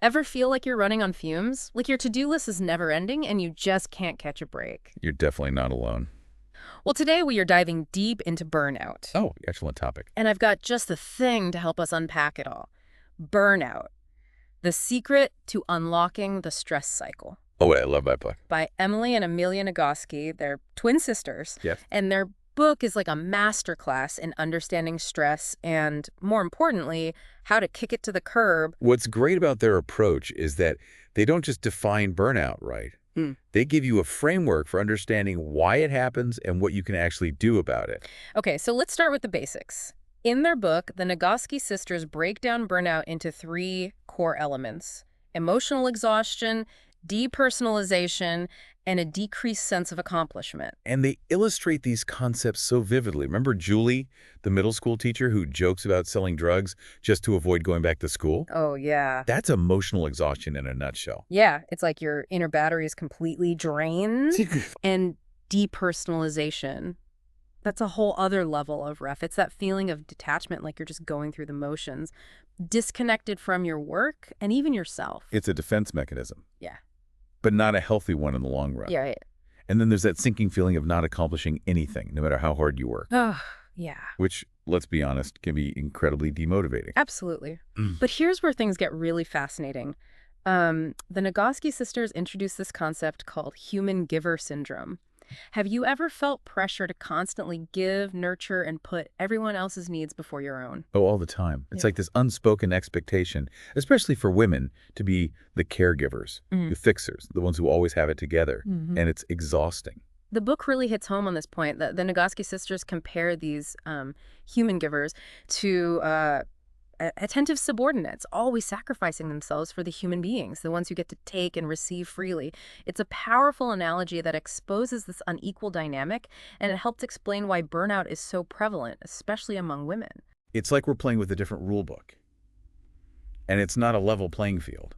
Ever feel like you're running on fumes? Like your to-do list is never ending and you just can't catch a break? You're definitely not alone. Well, today we are diving deep into burnout. Oh, excellent topic. And I've got just the thing to help us unpack it all. Burnout, the secret to unlocking the stress cycle. Oh, wait, I love that book. By Emily and Amelia Nagoski. They're twin sisters. Yes. And their book is like a masterclass in understanding stress and, more importantly, how to kick it to the curb. What's great about their approach is that they don't just define burnout, right? They give you a framework for understanding why it happens and what you can actually do about it. Okay, so let's start with the basics. In their book, the Nagoski sisters break down burnout into three core elements: emotional exhaustion, depersonalization, and a decreased sense of accomplishment. And they illustrate these concepts so vividly. Remember Julie, the middle school teacher who jokes about selling drugs just to avoid going back to school? Oh, yeah. That's emotional exhaustion in a nutshell. Yeah, it's like your inner battery is completely drained. And depersonalization, that's a whole other level of ref. It's that feeling of detachment, like you're just going through the motions, disconnected from your work and even yourself. It's a defense mechanism, Yeah. but not a healthy one in the long run. Yeah, right. And then there's that sinking feeling of not accomplishing anything, no matter how hard you work, Oh, yeah. which, let's be honest, can be incredibly demotivating. Absolutely. But here's where things get really fascinating. The Nagoski sisters introduced this concept called human giver syndrome. Have you ever felt pressure to constantly give, nurture, and put everyone else's needs before your own? Oh, all the time. It's Yeah. like this unspoken expectation, especially for women, to be the caregivers, the fixers, the ones who always have it together. And it's exhausting. The book really hits home on this point. The Nagoski sisters compare these human givers to attentive subordinates, always sacrificing themselves for the human beings, the ones who get to take and receive freely. It's a powerful analogy that exposes this unequal dynamic, and it helps explain why burnout is so prevalent, especially among women. It's like we're playing with a different rule book. And it's not a level playing field.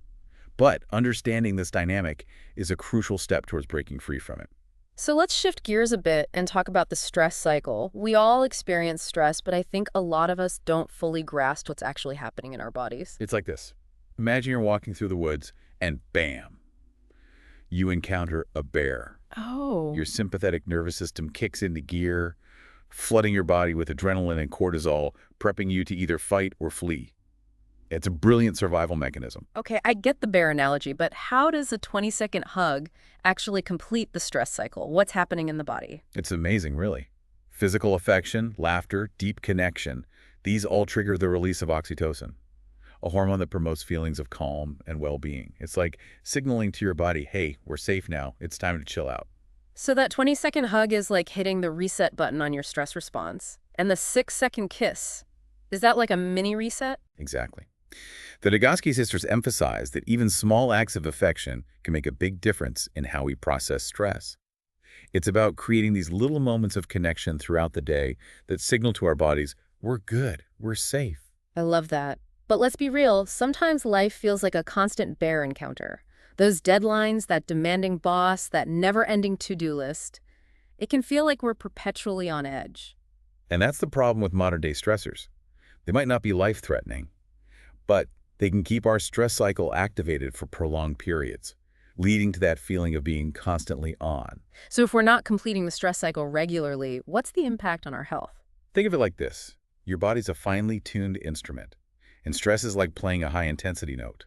But understanding this dynamic is a crucial step towards breaking free from it. So let's shift gears a bit and talk about the stress cycle. We all experience stress, but I think a lot of us don't fully grasp what's actually happening in our bodies. It's like this. Imagine you're walking through the woods and bam, you encounter a bear. Oh. Your sympathetic nervous system kicks into gear, flooding your body with adrenaline and cortisol, prepping you to either fight or flee. It's a brilliant survival mechanism. Okay, I get the bear analogy, but how does a 20-second hug actually complete the stress cycle? What's happening in the body? It's amazing, really. Physical affection, laughter, deep connection, these all trigger the release of oxytocin, a hormone that promotes feelings of calm and well-being. It's like signaling to your body, hey, we're safe now. It's time to chill out. So that 20-second hug is like hitting the reset button on your stress response. And the 6-second kiss, is that like a mini reset? Exactly. The Nagoski sisters emphasize that even small acts of affection can make a big difference in how we process stress. It's about creating these little moments of connection throughout the day that signal to our bodies, we're good, we're safe. I love that. But let's be real, sometimes life feels like a constant bear encounter. Those deadlines, that demanding boss, that never-ending to-do list. It can feel like we're perpetually on edge. And that's the problem with modern-day stressors. They might not be life-threatening, but they can keep our stress cycle activated for prolonged periods, leading to that feeling of being constantly on. So if we're not completing the stress cycle regularly, what's the impact on our health? Think of it like this. Your body's a finely tuned instrument, and stress is like playing a high-intensity note.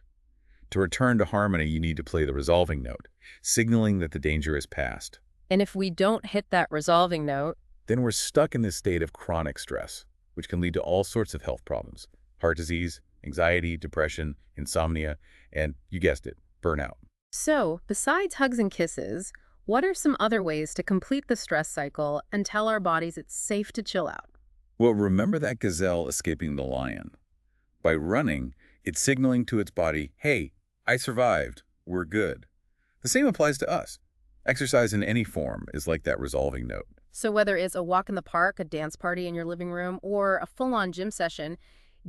To return to harmony, you need to play the resolving note, signaling that the danger is past. And if we don't hit that resolving note, Then we're stuck in this state of chronic stress, which can lead to all sorts of health problems: heart disease, anxiety, depression, insomnia, and, you guessed it, burnout. so besides hugs and kisses, what are some other ways to complete the stress cycle and tell our bodies it's safe to chill out? Well, remember that gazelle escaping the lion. By running, it's signaling to its body, hey, I survived, we're good. The same applies to us. Exercise in any form is like that resolving note. So whether it's a walk in the park, a dance party in your living room, or a full-on gym session,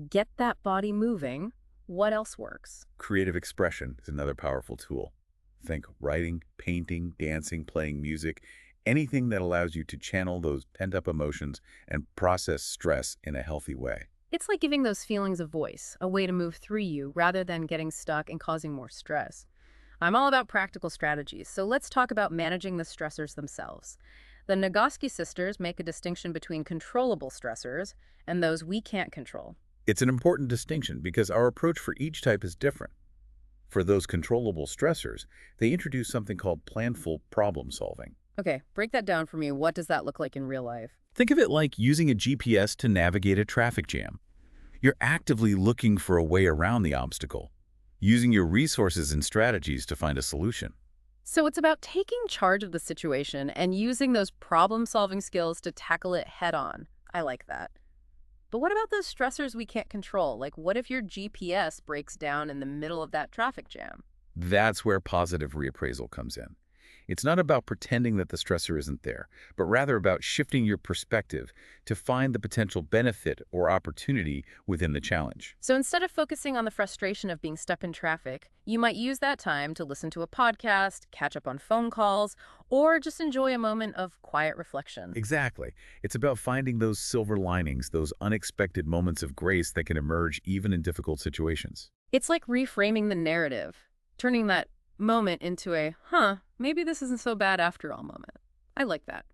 get that body moving. What else works? Creative expression is another powerful tool. Think writing, painting, dancing, playing music, anything that allows you to channel those pent-up emotions and process stress in a healthy way. It's like giving those feelings a voice, a way to move through you rather than getting stuck and causing more stress. I'm all about practical strategies, so let's talk about managing the stressors themselves. The Nagoski sisters make a distinction between controllable stressors and those we can't control. It's an important distinction because our approach for each type is different. For those controllable stressors, they introduce something called planful problem solving. Okay, break that down for me. What does that look like in real life? Think of it like using a GPS to navigate a traffic jam. You're actively looking for a way around the obstacle, using your resources and strategies to find a solution. So it's about taking charge of the situation and using those problem-solving skills to tackle it head-on. I like that. But what about those stressors we can't control? Like, what if your GPS breaks down in the middle of that traffic jam? That's where positive reappraisal comes in. It's not about pretending that the stressor isn't there, but rather about shifting your perspective to find the potential benefit or opportunity within the challenge. So instead of focusing on the frustration of being stuck in traffic, you might use that time to listen to a podcast, catch up on phone calls, or just enjoy a moment of quiet reflection. Exactly. It's about finding those silver linings, those unexpected moments of grace that can emerge even in difficult situations. It's like reframing the narrative, turning that moment into a, maybe this isn't so bad after all moment. I like that.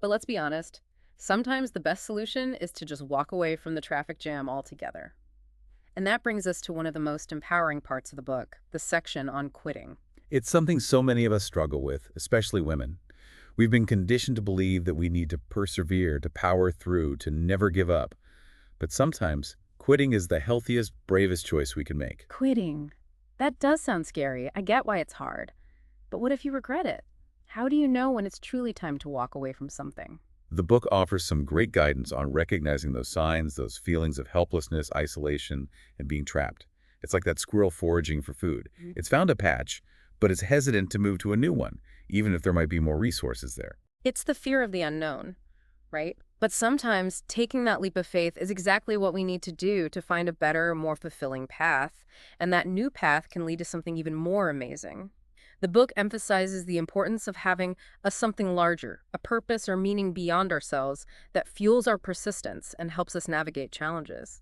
But let's be honest, sometimes the best solution is to just walk away from the traffic jam altogether. And that brings us to one of the most empowering parts of the book, the section on quitting. It's something so many of us struggle with, especially women. We've been conditioned to believe that we need to persevere, to power through, to never give up. But sometimes, quitting is the healthiest, bravest choice we can make. Quitting. That does sound scary. I get why it's hard. But what if you regret it? How do you know when it's truly time to walk away from something? The book offers some great guidance on recognizing those signs, those feelings of helplessness, isolation, and being trapped. It's like that squirrel foraging for food. It's found a patch, but it's hesitant to move to a new one, even if there might be more resources there. It's the fear of the unknown, right? But sometimes taking that leap of faith is exactly what we need to do to find a better, more fulfilling path. And that new path can lead to something even more amazing. The book emphasizes the importance of having a something larger, a purpose or meaning beyond ourselves that fuels our persistence and helps us navigate challenges.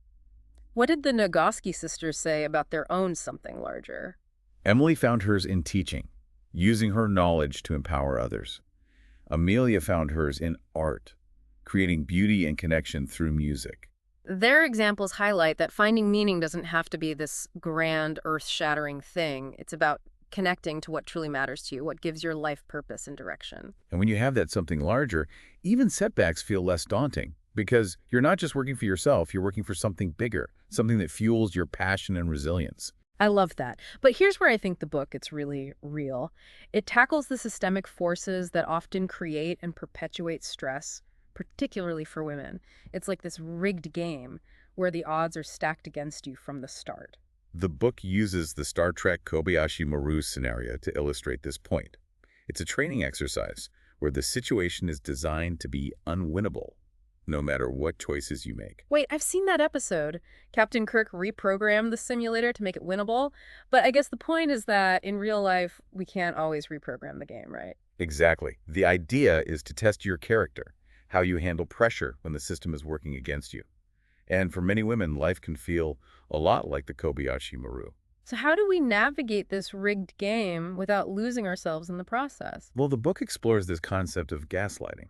What did the Nagoski sisters say about their own something larger? Emily found hers in teaching, using her knowledge to empower others. Amelia found hers in art, creating beauty and connection through music. Their examples highlight that finding meaning doesn't have to be this grand, earth-shattering thing. It's about connecting to what truly matters to you, what gives your life purpose and direction. And when you have that something larger, even setbacks feel less daunting because you're not just working for yourself, you're working for something bigger, something that fuels your passion and resilience. I love that. But here's where I think the book gets really real. It tackles the systemic forces that often create and perpetuate stress, particularly for women. It's like this rigged game where the odds are stacked against you from the start. The book uses the Star Trek Kobayashi Maru scenario to illustrate this point. It's a training exercise where the situation is designed to be unwinnable, no matter what choices you make. Wait, I've seen that episode. Captain Kirk reprogrammed the simulator to make it winnable. But I guess the point is that in real life, we can't always reprogram the game, right? Exactly. The idea is to test your character, how you handle pressure when the system is working against you. And for many women, life can feel a lot like the Kobayashi Maru. So how do we navigate this rigged game without losing ourselves in the process? Well, the book explores this concept of gaslighting,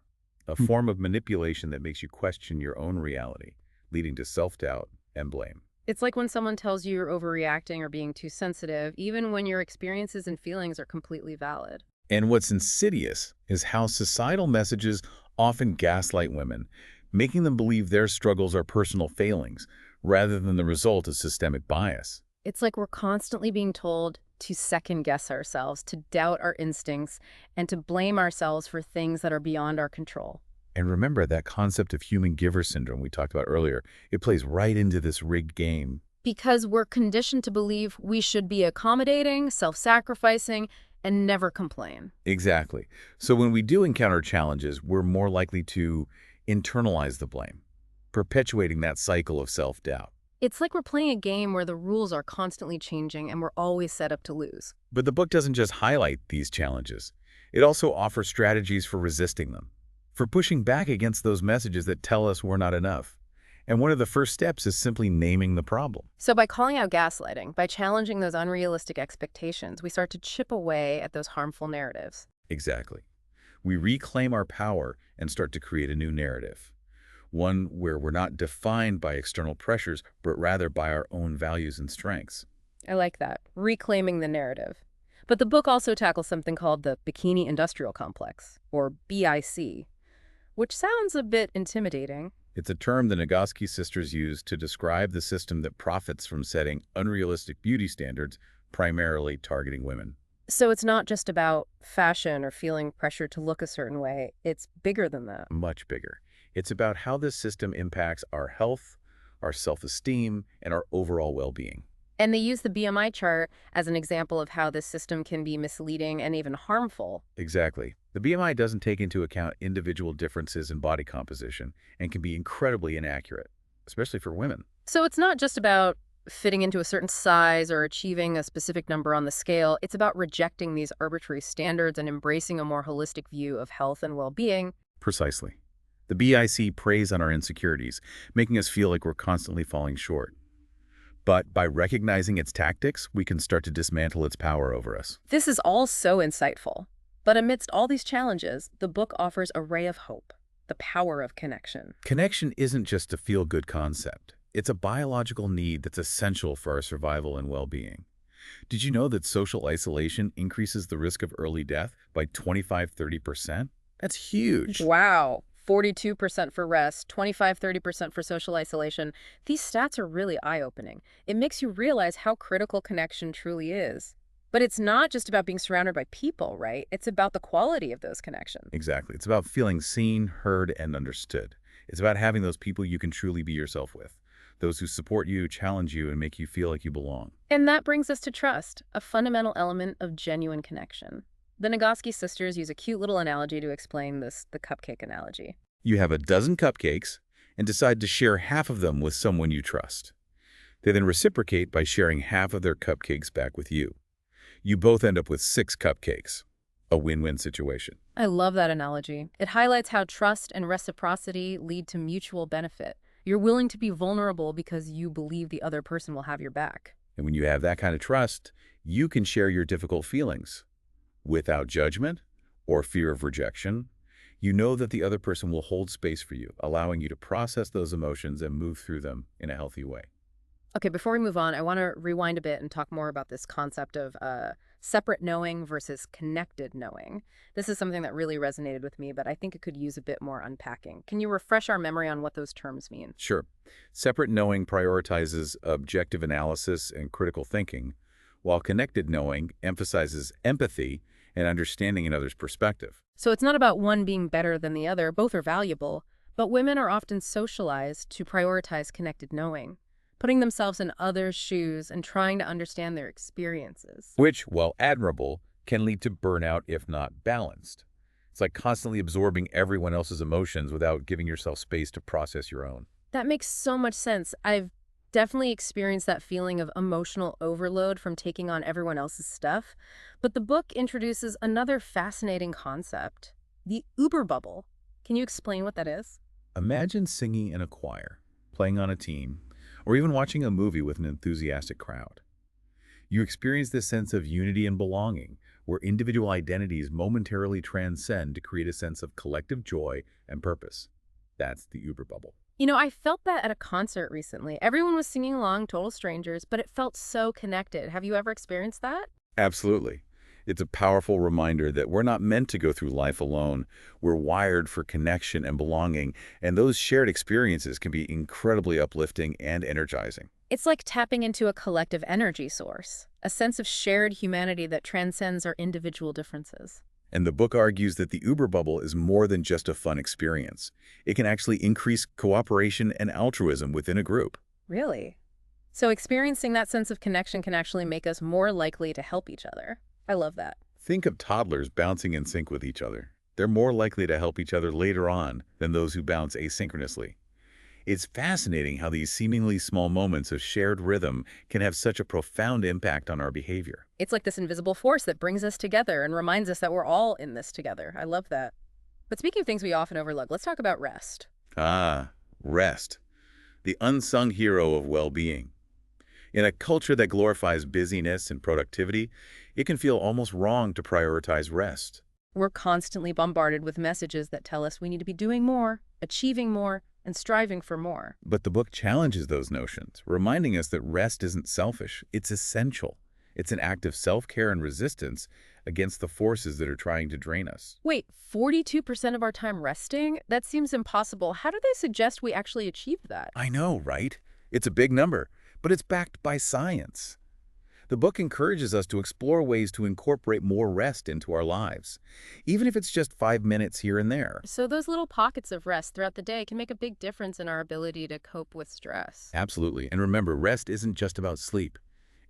a form of manipulation that makes you question your own reality, leading to self-doubt and blame. It's like when someone tells you you're overreacting or being too sensitive, even when your experiences and feelings are completely valid. And what's insidious is how societal messages often gaslight women, making them believe their struggles are personal failings rather than the result of systemic bias. It's like we're constantly being told to second-guess ourselves, to doubt our instincts, and to blame ourselves for things that are beyond our control. And remember that concept of human giver syndrome we talked about earlier. It plays right into this rigged game. Because we're conditioned to believe we should be accommodating, self-sacrificing, and never complain. Exactly. So when we do encounter challenges, we're more likely to internalize the blame, perpetuating that cycle of self-doubt. It's like we're playing a game where the rules are constantly changing and we're always set up to lose. But the book doesn't just highlight these challenges. It also offers strategies for resisting them, for pushing back against those messages that tell us we're not enough, And one of the first steps is simply naming the problem. So by calling out gaslighting, by challenging those unrealistic expectations, we start to chip away at those harmful narratives. Exactly. We reclaim our power and start to create a new narrative, one where we're not defined by external pressures, but rather by our own values and strengths. I like that, reclaiming the narrative. But the book also tackles something called the Bikini Industrial Complex, or BIC, which sounds a bit intimidating. It's a term the Nagoski sisters use to describe the system that profits from setting unrealistic beauty standards, primarily targeting women. So it's not just about fashion or feeling pressure to look a certain way. It's bigger than that. Much bigger. It's about how this system impacts our health, our self-esteem, and our overall well-being. And they use the BMI chart as an example of how this system can be misleading and even harmful. Exactly. The BMI doesn't take into account individual differences in body composition and can be incredibly inaccurate, especially for women. So it's not just about fitting into a certain size or achieving a specific number on the scale. It's about rejecting these arbitrary standards and embracing a more holistic view of health and well-being. Precisely. The BIC preys on our insecurities, making us feel like we're constantly falling short. But by recognizing its tactics, we can start to dismantle its power over us. This is all so insightful. But amidst all these challenges, the book offers a ray of hope, the power of connection. Connection isn't just a feel-good concept. It's a biological need that's essential for our survival and well-being. Did you know that social isolation increases the risk of early death by 25–30%? That's huge. Wow. 42% for rest, 25–30% for social isolation. These stats are really eye-opening. It makes you realize how critical connection truly is. But it's not just about being surrounded by people, right? It's about the quality of those connections. Exactly. It's about feeling seen, heard, and understood. It's about having those people you can truly be yourself with, those who support you, challenge you, and make you feel like you belong. And that brings us to trust, a fundamental element of genuine connection. The Nagoski sisters use a cute little analogy to explain this, the cupcake analogy. You have a dozen cupcakes and decide to share half of them with someone you trust. They then reciprocate by sharing half of their cupcakes back with you. You both end up with 6 cupcakes. A win-win situation. I love that analogy. It highlights how trust and reciprocity lead to mutual benefit. You're willing to be vulnerable because you believe the other person will have your back. And when you have that kind of trust, you can share your difficult feelings without judgment or fear of rejection. You know that the other person will hold space for you, allowing you to process those emotions and move through them in a healthy way. Okay, before we move on, I want to rewind a bit and talk more about this concept of separate knowing versus connected knowing. This is something that really resonated with me, but I think it could use a bit more unpacking. Can you refresh our memory on what those terms mean? Sure. Separate knowing prioritizes objective analysis and critical thinking, while connected knowing emphasizes empathy and understanding another's perspective. So it's not about one being better than the other. Both are valuable, but women are often socialized to prioritize connected knowing, putting themselves in others' shoes and trying to understand their experiences. Which, while admirable, can lead to burnout if not balanced. It's like constantly absorbing everyone else's emotions without giving yourself space to process your own. That makes so much sense. I've definitely experienced that feeling of emotional overload from taking on everyone else's stuff. But the book introduces another fascinating concept, the Uber bubble. Can you explain what that is? Imagine singing in a choir, playing on a team, or even watching a movie with an enthusiastic crowd. You experience this sense of unity and belonging, where individual identities momentarily transcend to create a sense of collective joy and purpose. That's the Uber bubble. You know, I felt that at a concert recently. Everyone was singing along, total strangers, but it felt so connected. Have you ever experienced that? Absolutely. It's a powerful reminder that we're not meant to go through life alone. We're wired for connection and belonging, and those shared experiences can be incredibly uplifting and energizing. It's like tapping into a collective energy source, a sense of shared humanity that transcends our individual differences. And the book argues that the Uber bubble is more than just a fun experience. It can actually increase cooperation and altruism within a group. Really? So experiencing that sense of connection can actually make us more likely to help each other. I love that. Think of toddlers bouncing in sync with each other. They're more likely to help each other later on than those who bounce asynchronously. It's fascinating how these seemingly small moments of shared rhythm can have such a profound impact on our behavior. It's like this invisible force that brings us together and reminds us that we're all in this together. I love that. But speaking of things we often overlook, let's talk about rest. Ah, rest. the unsung hero of well-being. In a culture that glorifies busyness and productivity, it can feel almost wrong to prioritize rest. We're constantly bombarded with messages that tell us we need to be doing more, achieving more, and striving for more. But the book challenges those notions, reminding us that rest isn't selfish, it's essential. It's an act of self-care and resistance against the forces that are trying to drain us. Wait, 42% of our time resting? That seems impossible. How do they suggest we actually achieve that? I know, right? It's a big number, but it's backed by science. The book encourages us to explore ways to incorporate more rest into our lives, even if it's just 5 minutes here and there. So those little pockets of rest throughout the day can make a big difference in our ability to cope with stress. Absolutely. And remember, rest isn't just about sleep.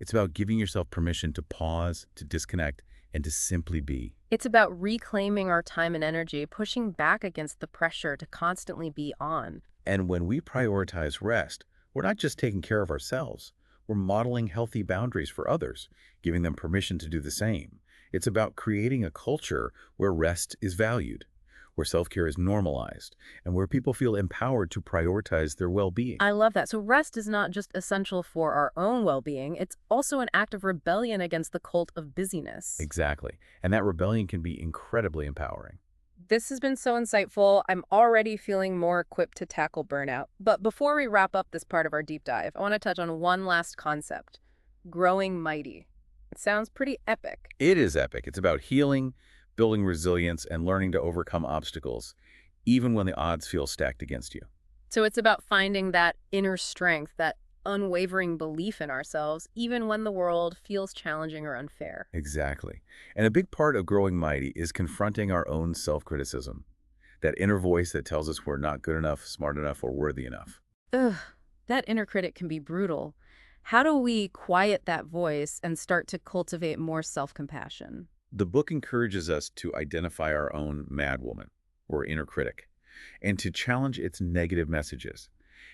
It's about giving yourself permission to pause, to disconnect, and to simply be. It's about reclaiming our time and energy, pushing back against the pressure to constantly be on. And when we prioritize rest, we're not just taking care of ourselves. We're modeling healthy boundaries for others, giving them permission to do the same. It's about creating a culture where rest is valued, where self-care is normalized, and where people feel empowered to prioritize their well-being. I love that. So rest is not just essential for our own well-being, it's also an act of rebellion against the cult of busyness. Exactly. And that rebellion can be incredibly empowering. This has been so insightful. I'm already feeling more equipped to tackle burnout. But before we wrap up this part of our deep dive, I want to touch on one last concept: growing mighty. It sounds pretty epic. It is epic. It's about healing, building resilience, and learning to overcome obstacles, even when the odds feel stacked against you. So it's about finding that inner strength, that unwavering belief in ourselves, even when the world feels challenging or unfair. Exactly. And a big part of growing mighty is confronting our own self-criticism, that inner voice that tells us we're not good enough, smart enough, or worthy enough. Ugh, that inner critic can be brutal. How do we quiet that voice and start to cultivate more self-compassion? The book encourages us to identify our own madwoman, or inner critic, and to challenge its negative messages.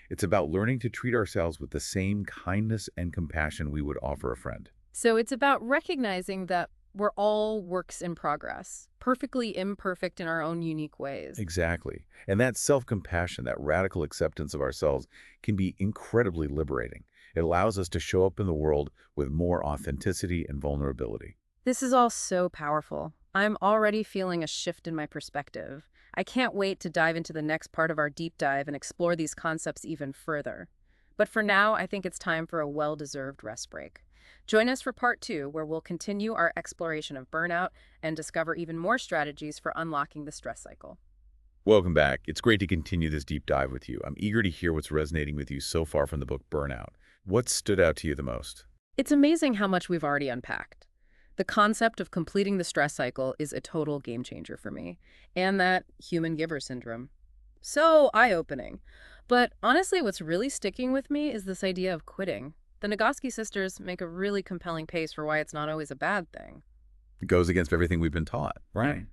It's about learning to treat ourselves with the same kindness and compassion we would offer a friend. So it's about recognizing that we're all works in progress, perfectly imperfect in our own unique ways. Exactly. And that self-compassion, that radical acceptance of ourselves, can be incredibly liberating. It allows us to show up in the world with more authenticity and vulnerability. This is all so powerful. I'm already feeling a shift in my perspective. I can't wait to dive into the next part of our deep dive and explore these concepts even further. But for now, I think it's time for a well-deserved rest break. Join us for part 2, where we'll continue our exploration of burnout and discover even more strategies for unlocking the stress cycle. Welcome back. It's great to continue this deep dive with you. I'm eager to hear what's resonating with you so far from the book Burnout. What stood out to you the most? It's amazing how much we've already unpacked. The concept of completing the stress cycle is a total game changer for me, and that human giver syndrome. So eye-opening. But honestly, what's really sticking with me is this idea of quitting. The Nagoski sisters make a really compelling case for why it's not always a bad thing. It goes against everything we've been taught. Right.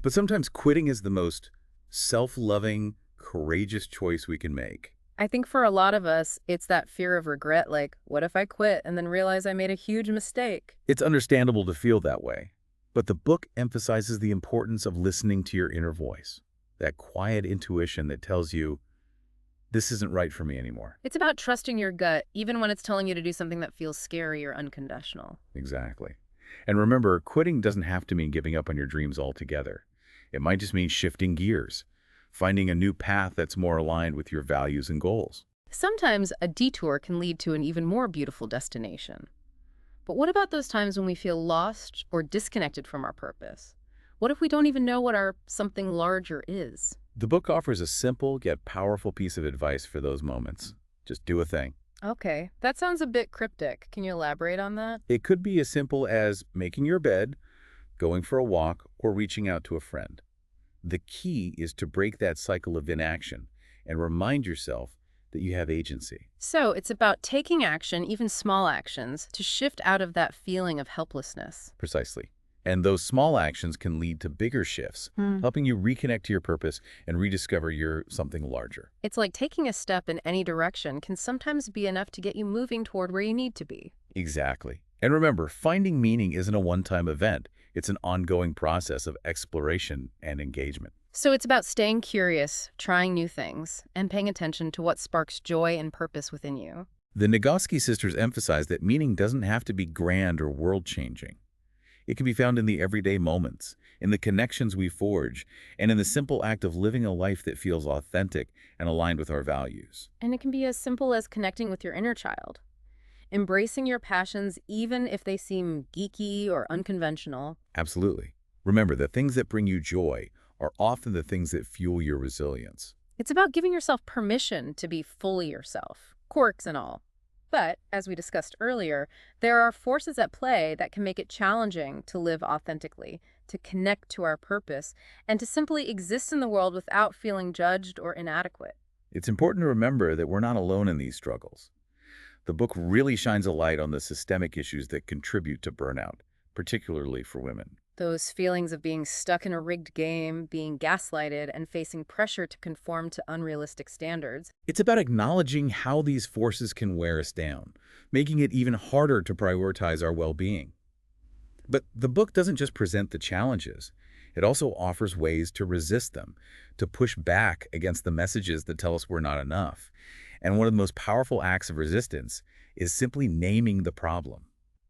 But sometimes quitting is the most self-loving, courageous choice we can make. I think for a lot of us, it's that fear of regret, like, what if I quit and then realize I made a huge mistake? It's understandable to feel that way, but the book emphasizes the importance of listening to your inner voice, that quiet intuition that tells you, this isn't right for me anymore. It's about trusting your gut, even when it's telling you to do something that feels scary or unconditional. Exactly. And remember, quitting doesn't have to mean giving up on your dreams altogether. It might just mean shifting gears, finding a new path that's more aligned with your values and goals. Sometimes a detour can lead to an even more beautiful destination. But what about those times when we feel lost or disconnected from our purpose? What if we don't even know what our something larger is? The book offers a simple yet powerful piece of advice for those moments. Just do a thing. Okay, that sounds a bit cryptic. Can you elaborate on that? It could be as simple as making your bed, going for a walk, or reaching out to a friend. The key is to break that cycle of inaction and remind yourself that you have agency. So it's about taking action, even small actions, to shift out of that feeling of helplessness. Precisely. And those small actions can lead to bigger shifts, helping you reconnect to your purpose and rediscover your something larger. It's like taking a step in any direction can sometimes be enough to get you moving toward where you need to be. Exactly. And remember, finding meaning isn't a one-time event. It's an ongoing process of exploration and engagement. So it's about staying curious, trying new things, and paying attention to what sparks joy and purpose within you. The Nagoski sisters emphasize that meaning doesn't have to be grand or world-changing. It can be found in the everyday moments, in the connections we forge, and in the simple act of living a life that feels authentic and aligned with our values. And it can be as simple as connecting with your inner child, embracing your passions even if they seem geeky or unconventional. Absolutely. Remember, the things that bring you joy are often the things that fuel your resilience. It's about giving yourself permission to be fully yourself, quirks and all. But, as we discussed earlier, there are forces at play that can make it challenging to live authentically, to connect to our purpose, and to simply exist in the world without feeling judged or inadequate. It's important to remember that we're not alone in these struggles. The book really shines a light on the systemic issues that contribute to burnout, particularly for women. Those feelings of being stuck in a rigged game, being gaslighted, and facing pressure to conform to unrealistic standards. It's about acknowledging how these forces can wear us down, making it even harder to prioritize our well-being. But the book doesn't just present the challenges. It also offers ways to resist them, to push back against the messages that tell us we're not enough. And one of the most powerful acts of resistance is simply naming the problem.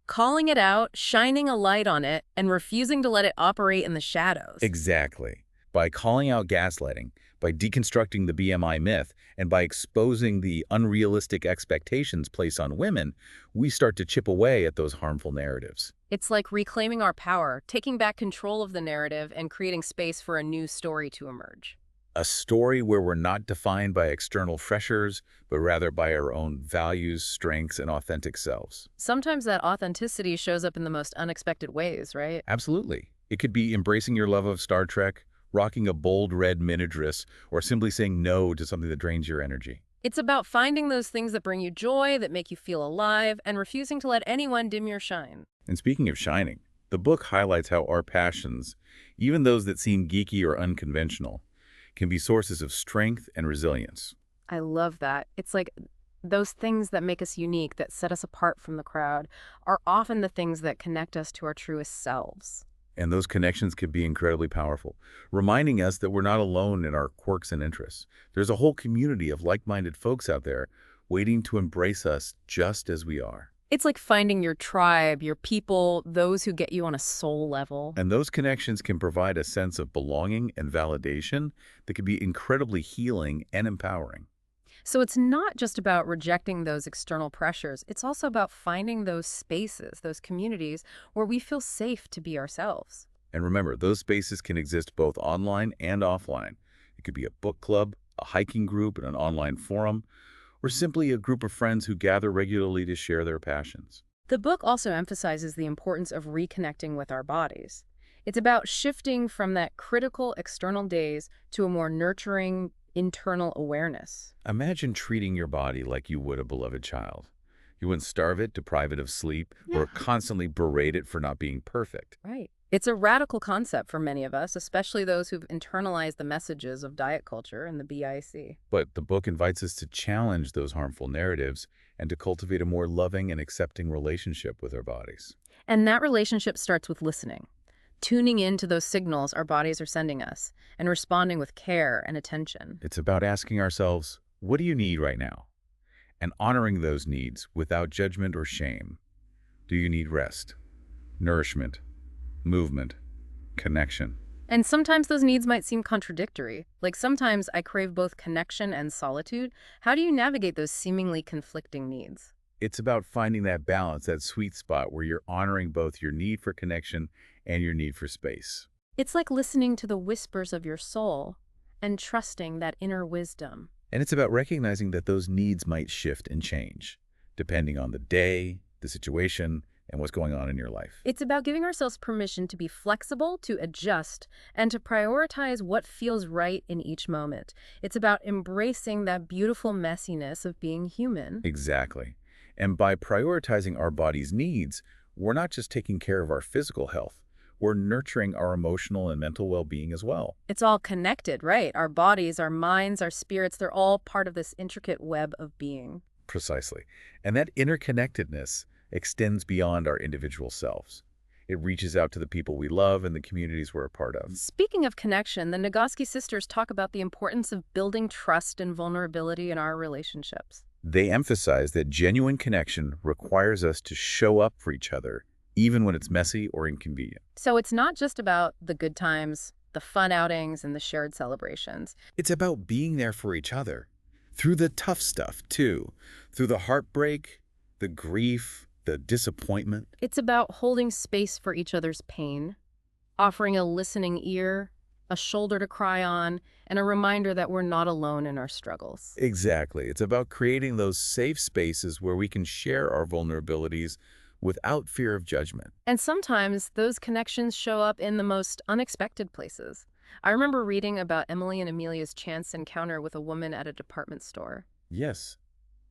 Calling it out, shining a light on it, and refusing to let it operate in the shadows. Exactly. By calling out gaslighting, by deconstructing the BMI myth, and by exposing the unrealistic expectations placed on women, we start to chip away at those harmful narratives. It's like reclaiming our power, taking back control of the narrative, and creating space for a new story to emerge. A story where we're not defined by external pressures, but rather by our own values, strengths, and authentic selves. Sometimes that authenticity shows up in the most unexpected ways, right? Absolutely. It could be embracing your love of Star Trek, rocking a bold red mini dress, or simply saying no to something that drains your energy. It's about finding those things that bring you joy, that make you feel alive, and refusing to let anyone dim your shine. And speaking of shining, the book highlights how our passions, even those that seem geeky or unconventional, can be sources of strength and resilience. I love that. It's like those things that make us unique, that set us apart from the crowd, are often the things that connect us to our truest selves. And those connections can be incredibly powerful, reminding us that we're not alone in our quirks and interests. There's a whole community of like-minded folks out there waiting to embrace us just as we are. It's like finding your tribe, your people, those who get you on a soul level. And those connections can provide a sense of belonging and validation that can be incredibly healing and empowering. So it's not just about rejecting those external pressures. It's also about finding those spaces, those communities where we feel safe to be ourselves. And remember, those spaces can exist both online and offline. It could be a book club, a hiking group, and an online forum, or simply a group of friends who gather regularly to share their passions. The book also emphasizes the importance of reconnecting with our bodies. It's about shifting from that critical external gaze to a more nurturing internal awareness. Imagine treating your body like you would a beloved child. You wouldn't starve it, deprive it of sleep, Yeah. or constantly berate it for not being perfect. Right. It's a radical concept for many of us, especially those who've internalized the messages of diet culture and the BIC. But the book invites us to challenge those harmful narratives and to cultivate a more loving and accepting relationship with our bodies. And that relationship starts with listening, tuning into those signals our bodies are sending us, and responding with care and attention. It's about asking ourselves, what do you need right now? And honoring those needs without judgment or shame. Do you need rest, nourishment, movement, connection? And sometimes those needs might seem contradictory. Like sometimes I crave both connection and solitude. How do you navigate those seemingly conflicting needs? It's about finding that balance, that sweet spot where you're honoring both your need for connection and your need for space. It's like listening to the whispers of your soul and trusting that inner wisdom. And it's about recognizing that those needs might shift and change, depending on the day, the situation, and what's going on in your life. It's about giving ourselves permission to be flexible, to adjust, and to prioritize what feels right in each moment. It's about embracing that beautiful messiness of being human. Exactly. And by prioritizing our body's needs, we're not just taking care of our physical health, we're nurturing our emotional and mental well-being as well. It's all connected, right? Our bodies, our minds, our spirits, they're all part of this intricate web of being. Precisely. And that interconnectedness extends beyond our individual selves. It reaches out to the people we love and the communities we're a part of. Speaking of connection, the Nagoski sisters talk about the importance of building trust and vulnerability in our relationships. They emphasize that genuine connection requires us to show up for each other, even when it's messy or inconvenient. So it's not just about the good times, the fun outings, and the shared celebrations. It's about being there for each other, through the tough stuff, too, through the heartbreak, the grief, the disappointment. It's about holding space for each other's pain, offering a listening ear, a shoulder to cry on, and a reminder that we're not alone in our struggles. Exactly. It's about creating those safe spaces where we can share our vulnerabilities without fear of judgment. And sometimes those connections show up in the most unexpected places. I remember reading about Emily and Amelia's chance encounter with a woman at a department store. Yes,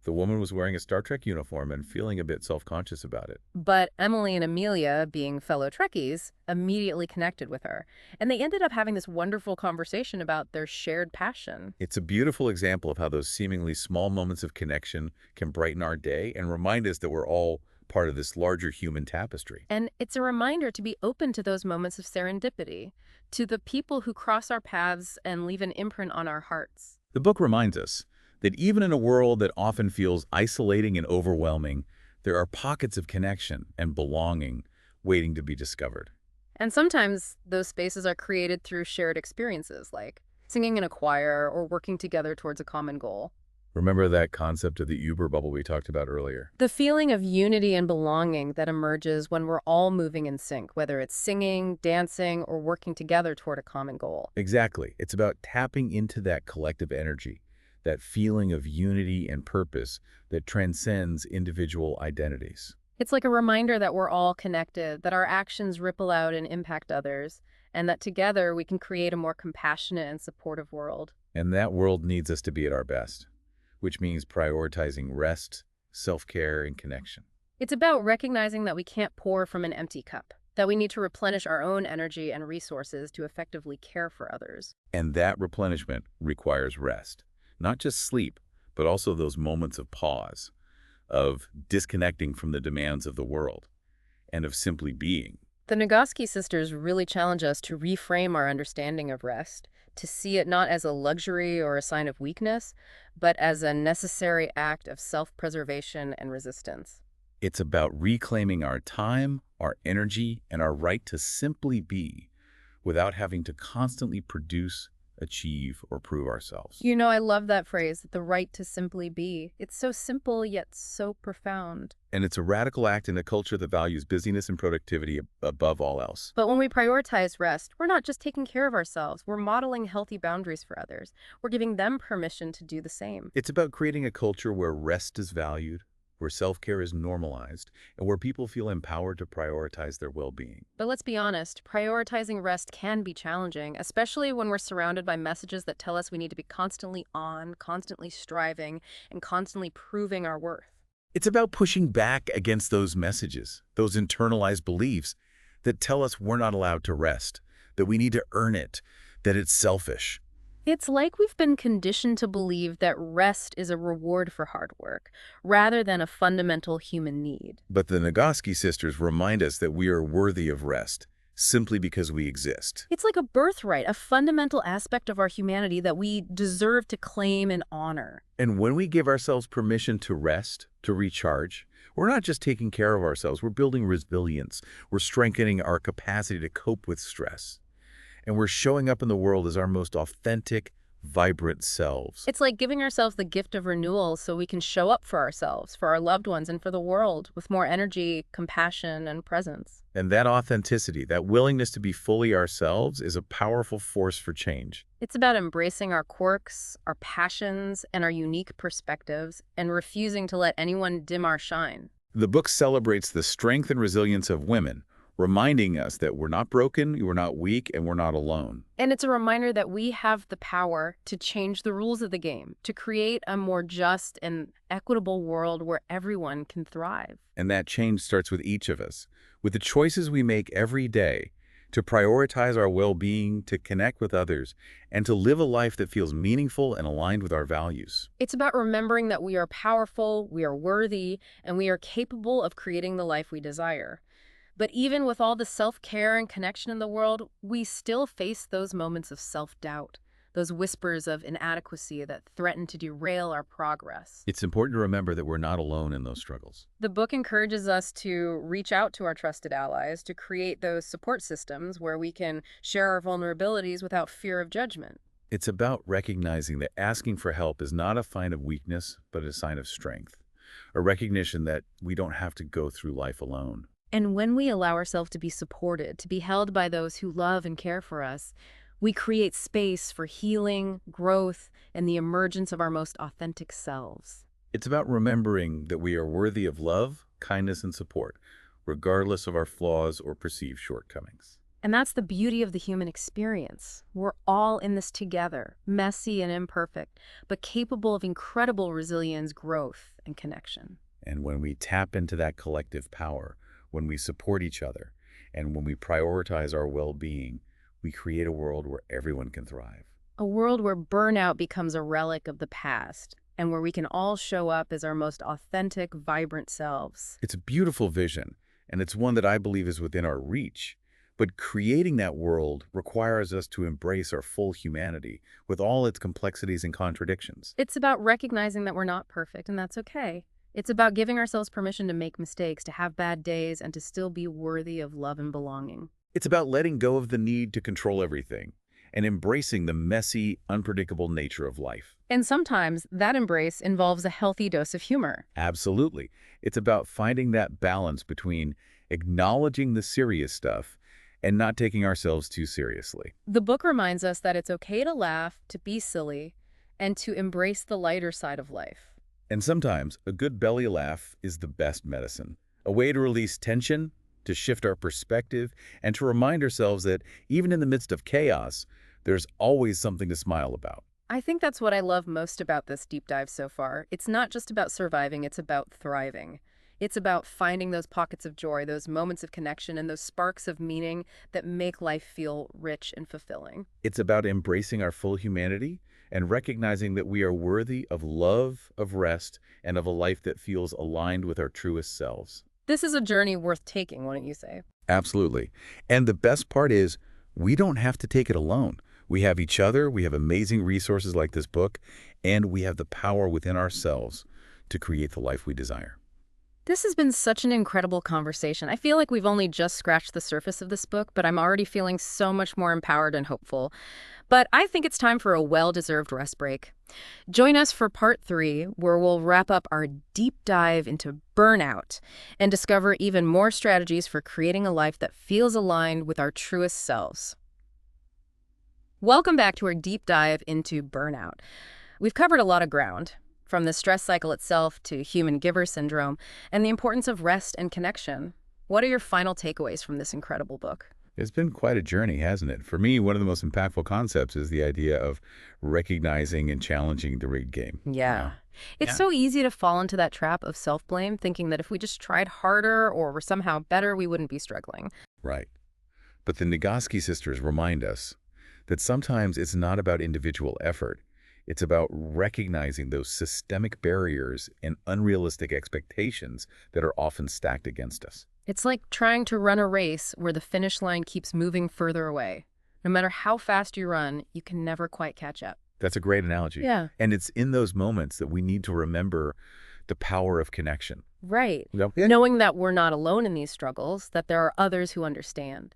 the woman was wearing a Star Trek uniform and feeling a bit self-conscious about it. But Emily and Amelia, being fellow Trekkies, immediately connected with her. And they ended up having this wonderful conversation about their shared passion. It's a beautiful example of how those seemingly small moments of connection can brighten our day and remind us that we're all part of this larger human tapestry. And it's a reminder to be open to those moments of serendipity, to the people who cross our paths and leave an imprint on our hearts. The book reminds us that even in a world that often feels isolating and overwhelming, there are pockets of connection and belonging waiting to be discovered. And sometimes those spaces are created through shared experiences, like singing in a choir or working together towards a common goal. Remember that concept of the Uber bubble we talked about earlier? The feeling of unity and belonging that emerges when we're all moving in sync, whether it's singing, dancing, or working together toward a common goal. Exactly. It's about tapping into that collective energy, that feeling of unity and purpose that transcends individual identities. It's like a reminder that we're all connected, that our actions ripple out and impact others, and that together we can create a more compassionate and supportive world. And that world needs us to be at our best, which means prioritizing rest, self-care, and connection. It's about recognizing that we can't pour from an empty cup, that we need to replenish our own energy and resources to effectively care for others. And that replenishment requires rest. Not just sleep, but also those moments of pause, of disconnecting from the demands of the world, and of simply being. The Nagoski sisters really challenge us to reframe our understanding of rest, to see it not as a luxury or a sign of weakness, but as a necessary act of self-preservation and resistance. It's about reclaiming our time, our energy, and our right to simply be without having to constantly produce, achieve, or prove ourselves. You know, I love that phrase, the right to simply be. It's so simple yet so profound. And it's a radical act in a culture that values busyness and productivity above all else. But when we prioritize rest, we're not just taking care of ourselves. We're modeling healthy boundaries for others. We're giving them permission to do the same. It's about creating a culture where rest is valued, where self-care is normalized, and where people feel empowered to prioritize their well-being. But let's be honest, prioritizing rest can be challenging, especially when we're surrounded by messages that tell us we need to be constantly on, constantly striving, and constantly proving our worth. It's about pushing back against those messages, those internalized beliefs that tell us we're not allowed to rest, that we need to earn it, that it's selfish. It's like we've been conditioned to believe that rest is a reward for hard work, rather than a fundamental human need. But the Nagoski sisters remind us that we are worthy of rest, simply because we exist. It's like a birthright, a fundamental aspect of our humanity that we deserve to claim and honor. And when we give ourselves permission to rest, to recharge, we're not just taking care of ourselves, we're building resilience, we're strengthening our capacity to cope with stress. And we're showing up in the world as our most authentic, vibrant selves. It's like giving ourselves the gift of renewal so we can show up for ourselves, for our loved ones, and for the world with more energy, compassion, and presence. And that authenticity, that willingness to be fully ourselves, is a powerful force for change. It's about embracing our quirks, our passions, and our unique perspectives, and refusing to let anyone dim our shine. The book celebrates the strength and resilience of women, reminding us that we're not broken, we're not weak, and we're not alone. And it's a reminder that we have the power to change the rules of the game, to create a more just and equitable world where everyone can thrive. And that change starts with each of us, with the choices we make every day to prioritize our well-being, to connect with others, and to live a life that feels meaningful and aligned with our values. It's about remembering that we are powerful, we are worthy, and we are capable of creating the life we desire. But even with all the self-care and connection in the world, we still face those moments of self-doubt, those whispers of inadequacy that threaten to derail our progress. It's important to remember that we're not alone in those struggles. The book encourages us to reach out to our trusted allies, to create those support systems where we can share our vulnerabilities without fear of judgment. It's about recognizing that asking for help is not a sign of weakness, but a sign of strength. A recognition that we don't have to go through life alone. And when we allow ourselves to be supported, to be held by those who love and care for us, we create space for healing, growth, and the emergence of our most authentic selves. It's about remembering that we are worthy of love, kindness, and support, regardless of our flaws or perceived shortcomings. And that's the beauty of the human experience. We're all in this together, messy and imperfect, but capable of incredible resilience, growth, and connection. And when we tap into that collective power, when we support each other, and when we prioritize our well-being, we create a world where everyone can thrive. A world where burnout becomes a relic of the past, and where we can all show up as our most authentic, vibrant selves. It's a beautiful vision, and it's one that I believe is within our reach. But creating that world requires us to embrace our full humanity with all its complexities and contradictions. It's about recognizing that we're not perfect, and that's okay. It's about giving ourselves permission to make mistakes, to have bad days, and to still be worthy of love and belonging. It's about letting go of the need to control everything and embracing the messy, unpredictable nature of life. And sometimes that embrace involves a healthy dose of humor. Absolutely. It's about finding that balance between acknowledging the serious stuff and not taking ourselves too seriously. The book reminds us that it's okay to laugh, to be silly, and to embrace the lighter side of life. And sometimes a good belly laugh is the best medicine, a way to release tension, to shift our perspective, and to remind ourselves that even in the midst of chaos, there's always something to smile about. I think that's what I love most about this deep dive so far. It's not just about surviving, it's about thriving. It's about finding those pockets of joy, those moments of connection, and those sparks of meaning that make life feel rich and fulfilling. It's about embracing our full humanity and recognizing that we are worthy of love, of rest, and of a life that feels aligned with our truest selves. This is a journey worth taking, wouldn't you say? Absolutely. And the best part is, we don't have to take it alone. We have each other, we have amazing resources like this book, and we have the power within ourselves to create the life we desire. This has been such an incredible conversation. I feel like we've only just scratched the surface of this book, but I'm already feeling so much more empowered and hopeful. But I think it's time for a well-deserved rest break. Join us for part 3, where we'll wrap up our deep dive into burnout and discover even more strategies for creating a life that feels aligned with our truest selves. Welcome back to our deep dive into burnout. We've covered a lot of ground, from the stress cycle itself to human giver syndrome, and the importance of rest and connection. What are your final takeaways from this incredible book? It's been quite a journey, hasn't it? For me, one of the most impactful concepts is the idea of recognizing and challenging the rigged game. Yeah. It's so easy to fall into that trap of self-blame, thinking that if we just tried harder or were somehow better, we wouldn't be struggling. Right. But the Nagoski sisters remind us that sometimes it's not about individual effort. It's about recognizing those systemic barriers and unrealistic expectations that are often stacked against us. It's like trying to run a race where the finish line keeps moving further away. No matter how fast you run, you can never quite catch up. That's a great analogy. Yeah. And it's in those moments that we need to remember the power of connection. Right. Yeah. Knowing that we're not alone in these struggles, that there are others who understand,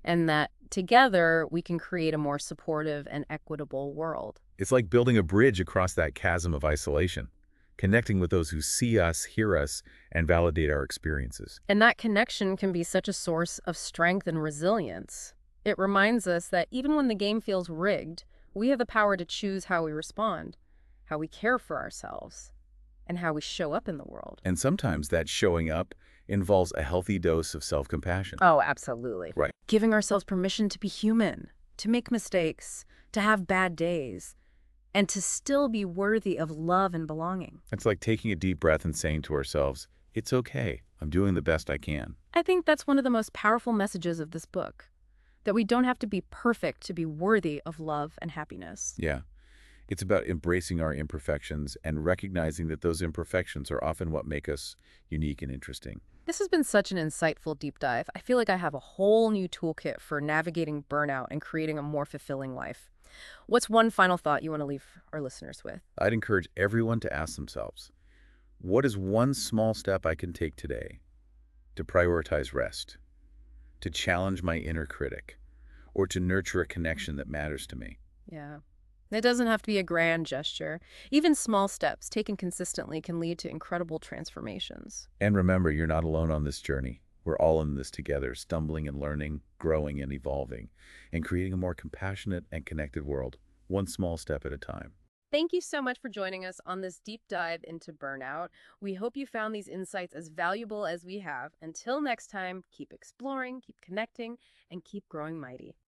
and that together we can create a more supportive and equitable world. It's like building a bridge across that chasm of isolation, connecting with those who see us, hear us, and validate our experiences. And that connection can be such a source of strength and resilience. It reminds us that even when the game feels rigged, we have the power to choose how we respond, how we care for ourselves, and how we show up in the world. And sometimes that showing up involves a healthy dose of self-compassion. Oh, absolutely. Right. Giving ourselves permission to be human, to make mistakes, to have bad days, and to still be worthy of love and belonging. It's like taking a deep breath and saying to ourselves, it's okay, I'm doing the best I can. I think that's one of the most powerful messages of this book, that we don't have to be perfect to be worthy of love and happiness. Yeah. It's about embracing our imperfections and recognizing that those imperfections are often what make us unique and interesting. This has been such an insightful deep dive. I feel like I have a whole new toolkit for navigating burnout and creating a more fulfilling life. What's one final thought you want to leave our listeners with? I'd encourage everyone to ask themselves, what is one small step I can take today to prioritize rest, to challenge my inner critic, or to nurture a connection that matters to me? Yeah. It doesn't have to be a grand gesture. Even small steps taken consistently can lead to incredible transformations. And remember, you're not alone on this journey. We're all in this together, stumbling and learning, growing and evolving, and creating a more compassionate and connected world, one small step at a time. Thank you so much for joining us on this deep dive into burnout. We hope you found these insights as valuable as we have. Until next time, keep exploring, keep connecting, and keep growing mighty.